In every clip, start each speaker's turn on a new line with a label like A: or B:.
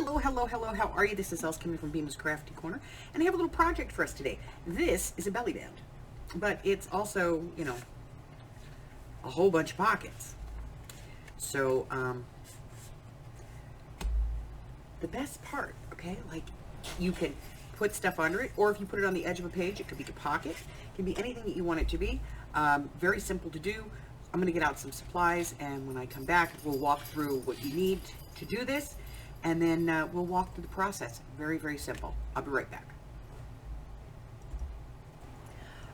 A: Hello, hello, hello, how are you? This is Els coming from Beamer's Crafty Corner, and I have a little project for us today. This is a belly band, but it's also, you know, a whole bunch of pockets. So, the best part, okay, like, you can put stuff under it, or if you put it on the edge of a page, it could be a pocket. It can be anything that you want it to be. Very simple to do. I'm going to get out some supplies, and when I come back, we'll walk through what you need to do this, and then we'll walk through the process. Very, very simple. I'll be right back.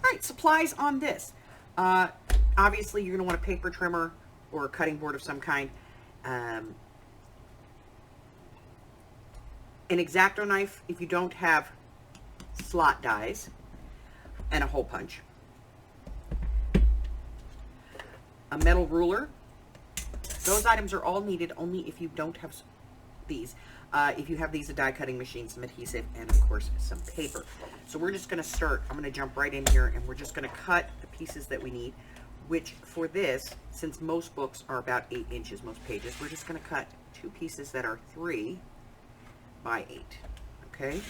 A: All right, supplies on this. Obviously, you're going to want a paper trimmer or a cutting board of some kind. An X-Acto knife if you don't have slot dies, and a hole punch. A metal ruler. Those items are all needed only if you don't have these. If you have these, a die cutting machine, some adhesive, and of course some paper. So we're just going to start. I'm going to jump right in here, and we're just going to cut the pieces that we need, which for this, since most books are about 8 inches, most pages, we're just going to cut 2 pieces that are 3 by 8. Okay?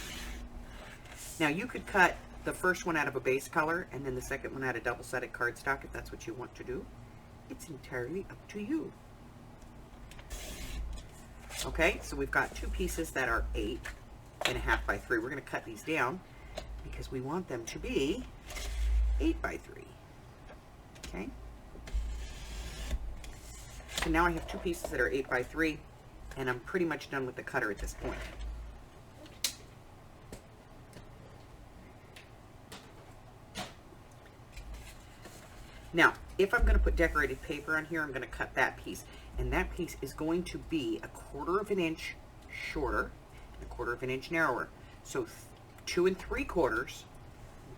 A: Now you could cut the first one out of a base color and then the second one out of double-sided cardstock if that's what you want to do. It's entirely up to you. Okay, so we've got 2 pieces that are 8.5 by 3. We're going to cut these down because we want them to be 8 by 3. Okay. So now I have 2 pieces that are 8 by 3, and I'm pretty much done with the cutter at this point. Now, if I'm going to put decorated paper on here, I'm going to cut that piece. And that piece is going to be 1/4 of an inch shorter and 1/4 of an inch narrower. So 2 3/4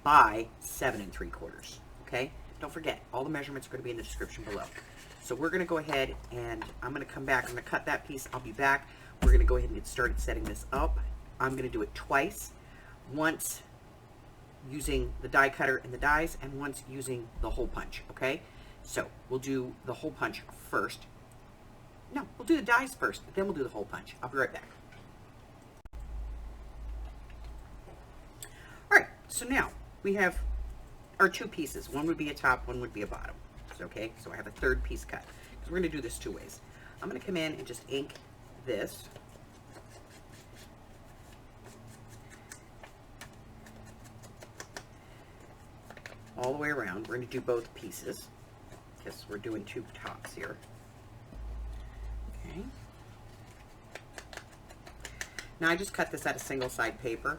A: by 7 3/4. Okay? Don't forget, all the measurements are going to be in the description below. So we're going to go ahead and I'm going to come back. I'm going to cut that piece. I'll be back. We're going to go ahead and get started setting this up. I'm going to do it twice. Once using the die cutter and the dies, and once using the hole punch. Okay? So we'll do the hole punch first. No, we'll do the dies first, then we'll do the hole punch. I'll be right back. All right, so now we have our 2 pieces. One would be a top, one would be a bottom. Okay, so I have a 3rd piece cut. So we're going to do this 2 ways. I'm going to come in and just ink this. All the way around. We're going to do both pieces because we're doing 2 tops here. Okay. Now I just cut this out of single side paper.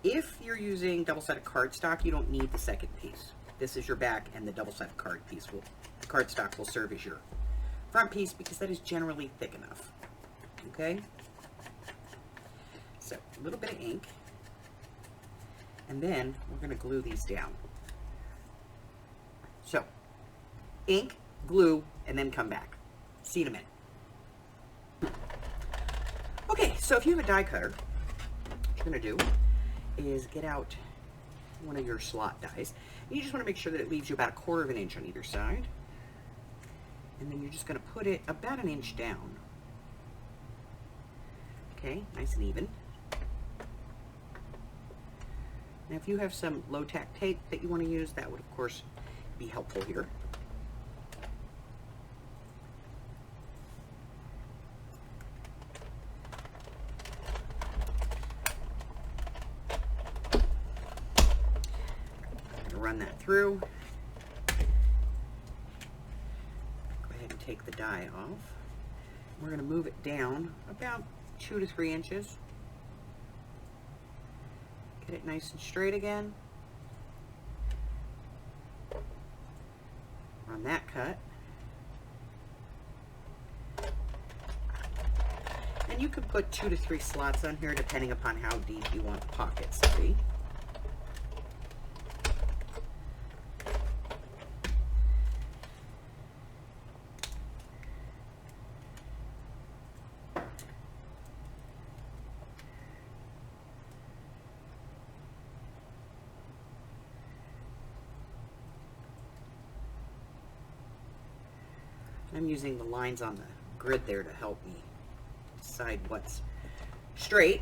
A: If you're using double-sided cardstock, you don't need the second piece. This is your back, and the double-sided cardstock will serve as your front piece because that is generally thick enough. Okay? So a little bit of ink, and then we're going to glue these down. So ink, glue, and then come back. See you in a minute. Okay, so if you have a die cutter, what you're going to do is get out one of your slot dies. And you just want to make sure that it leaves you about 1/4 of an inch on either side. And then you're just going to put it about an inch down. Okay, nice and even. Now if you have some low-tack tape that you want to use, that would of course be helpful here. Run that through. Go ahead and take the die off. We're going to move it down about 2 to 3 inches. Get it nice and straight again. Run that cut. And you could put 2 to 3 slots on here depending upon how deep you want the pockets to be. I'm using the lines on the grid there to help me decide what's straight.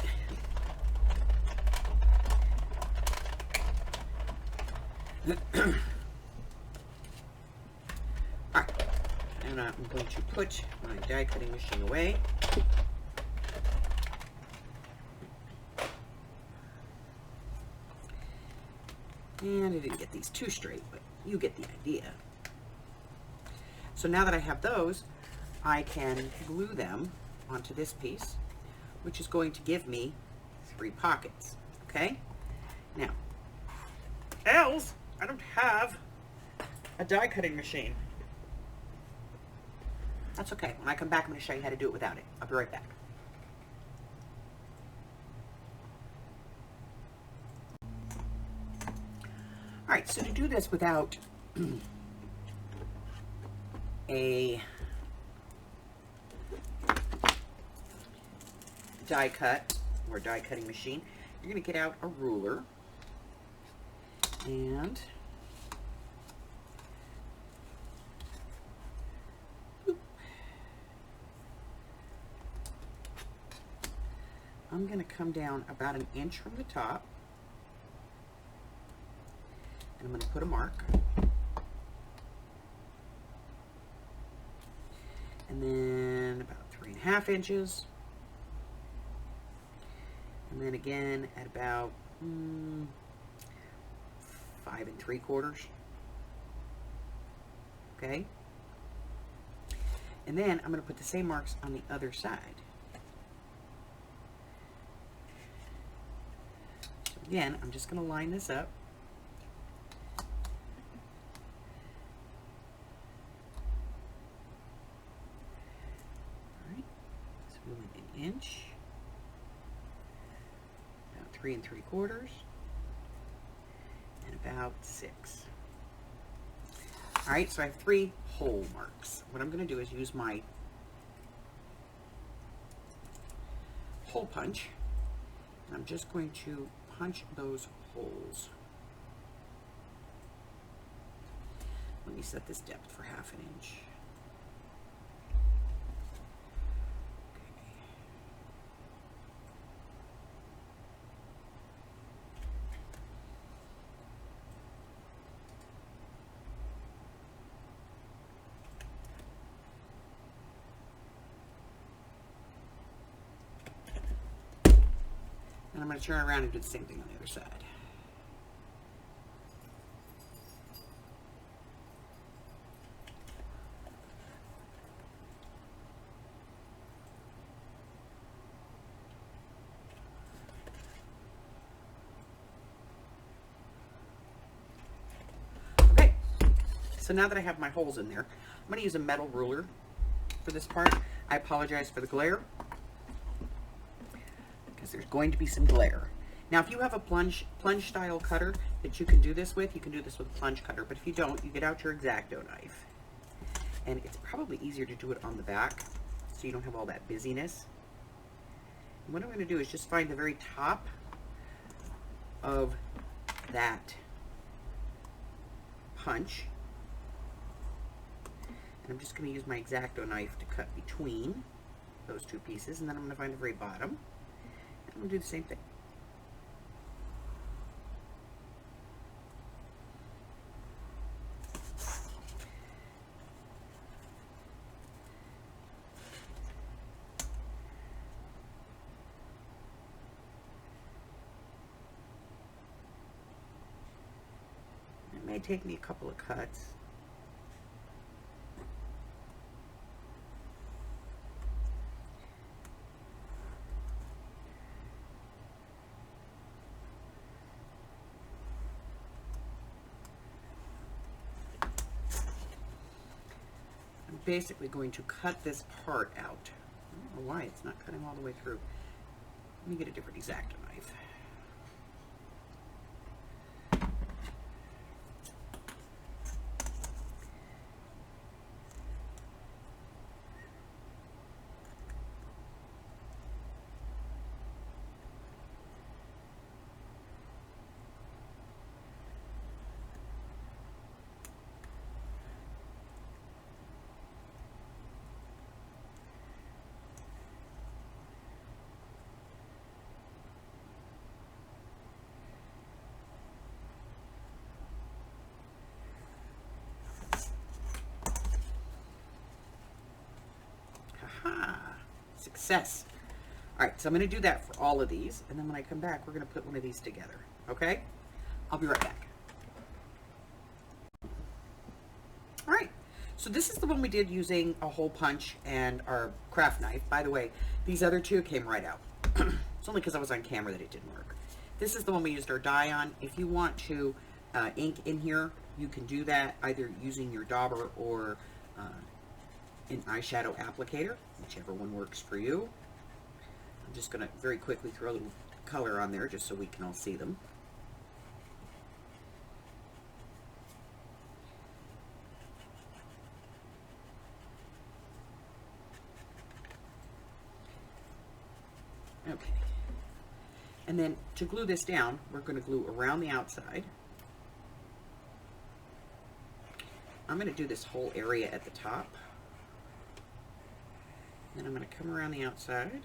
A: Alright, and I'm going to put my die cutting machine away. And I didn't get these too straight, but you get the idea. So now that I have those, I can glue them onto this piece, which is going to give me 3 pockets, okay? Now, else, I don't have a die cutting machine. That's okay. When I come back, I'm going to show you how to do it without it. I'll be right back. All right, so to do this without a die cut or die cutting machine, you're going to get out a ruler and I'm going to come down about 1 inch from the top, and I'm going to put a mark, and then about 3.5 inches, and then again at about 5 3/4. Okay, and then I'm going to put the same marks on the other side. So again, I'm just going to line this up. All right, so we went 1 inch, about 3 3/4, and about 6. All right, so I have 3 hole marks. What I'm going to do is use my hole punch, and I'm just going to punch those holes. Let me set this depth for 1/2 inch. And I'm going to turn around and do the same thing on the other side. Okay, so now that I have my holes in there, I'm going to use a metal ruler for this part. I apologize for the glare, because there's going to be some glare. Now, if you have a plunge style cutter that you can do this with, you can do this with a plunge cutter. But if you don't, you get out your X-Acto knife. And it's probably easier to do it on the back, so you don't have all that busyness. And what I'm going to do is just find the very top of that punch. And I'm just going to use my X-Acto knife to cut between those 2 pieces. And then I'm going to find the very bottom. I'm going to do the same thing. It may take me a couple of cuts. Basically going to cut this part out. I don't know why it's not cutting all the way through. Let me get a different X-Acto knife. Aha! Success. All right, so I'm going to do that for all of these, and then when I come back, we're going to put one of these together, okay? I'll be right back. All right, so this is the one we did using a hole punch and our craft knife. By the way, these other two came right out. It's only because I was on camera that it didn't work. This is the one we used our die on. If you want to ink in here, you can do that either using your dauber or an eyeshadow applicator, whichever one works for you. I'm just going to very quickly throw a little color on there just so we can all see them. Okay. And then to glue this down, we're going to glue around the outside. I'm going to do this whole area at the top. Then I'm going to come around the outside.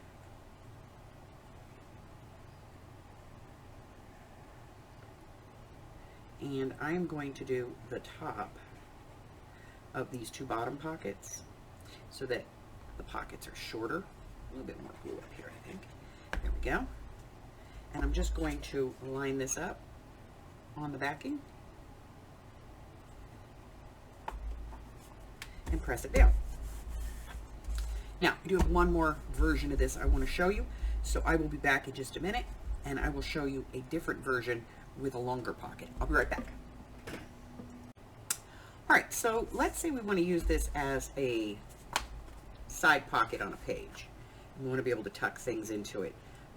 A: And I'm going to do the top of these two bottom pockets so that the pockets are shorter. A little bit more glue up here, I think. There we go. And I'm just going to line this up on the backing and press it down. Now, I do have one more version of this I want to show you, so I will be back in just a minute, and I will show you a different version with a longer pocket. I'll be right back. All right, so let's say we want to use this as a side pocket on a page. We want to be able to tuck things into it,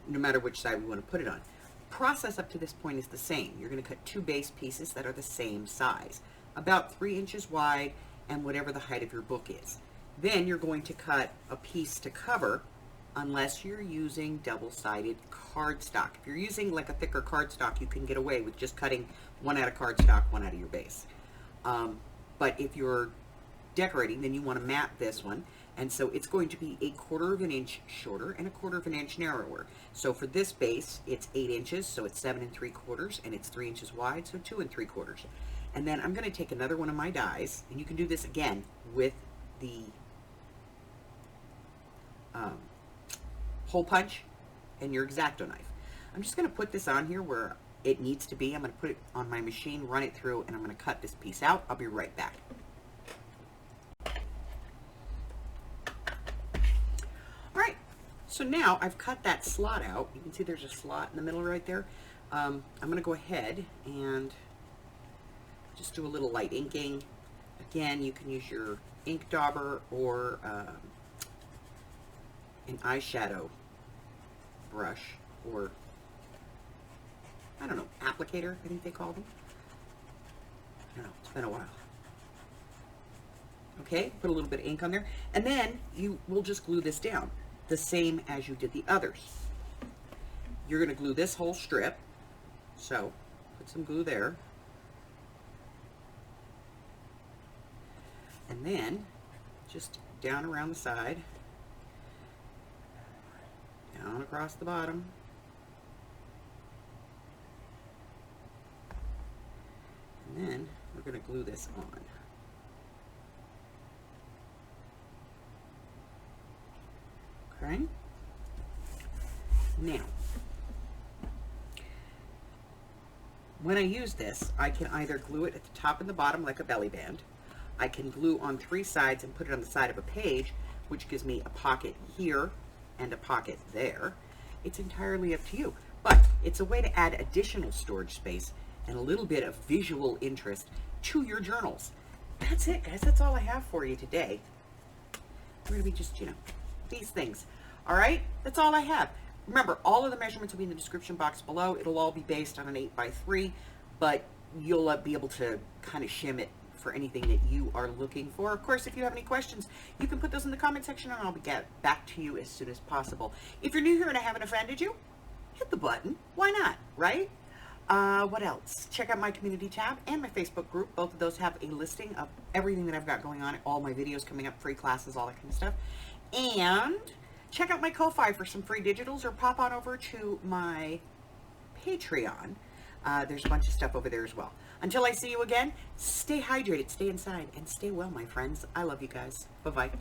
A: no matter which side we want to put it on. Process up to this point is the same. You're going to cut two base pieces that are the same size, about 3 inches wide and whatever the height of your book is. Then you're going to cut a piece to cover, unless you're using double-sided cardstock. If you're using like a thicker cardstock, you can get away with just cutting one out of cardstock, one out of your base. But if you're decorating, then you want to mat this one, and so it's going to be 1/4 of an inch shorter and 1/4 of an inch narrower. So for this base, it's 8 inches, so it's 7 3/4, and it's 3 inches wide, so 2 3/4. And then I'm going to take another one of my dies, and you can do this again with the hole punch and your X-Acto knife. I'm just going to put this on here where it needs to be. I'm going to put it on my machine, run it through, and I'm going to cut this piece out. I'll be right back. All right, so now I've cut that slot out. You can see there's a slot in the middle right there. I'm going to go ahead and just do a little light inking. Again, you can use your ink dauber or an eyeshadow brush, or I don't know, applicator, I think they call them. I don't know, it's been a while. Okay, put a little bit of ink on there, and then you will just glue this down the same as you did the others. You're going to glue this whole strip, so put some glue there, and then just down around the side, down across the bottom, and then we're going to glue this on. Okay. Now, when I use this, I can either glue it at the top and the bottom like a belly band. I can glue on 3 sides and put it on the side of a page, which gives me a pocket here and a pocket there. It's entirely up to you, but it's a way to add additional storage space and a little bit of visual interest to your journals. That's it, guys. That's all I have for you today. We're going to be just, these things. All right? That's all I have. Remember, all of the measurements will be in the description box below. It'll all be based on an 8x3, but you'll be able to kind of shim it for anything that you are looking for. Of course, if you have any questions, you can put those in the comment section and I'll get back to you as soon as possible. If you're new here and I haven't offended you, hit the button. Why not, right? What else? Check out my community tab and my Facebook group. Both of those have a listing of everything that I've got going on, all my videos coming up, free classes, all that kind of stuff. And check out my Ko-Fi for some free digitals, or pop on over to my Patreon. There's a bunch of stuff over there as well. Until I see you again, stay hydrated, stay inside, and stay well, my friends. I love you guys. Bye-bye.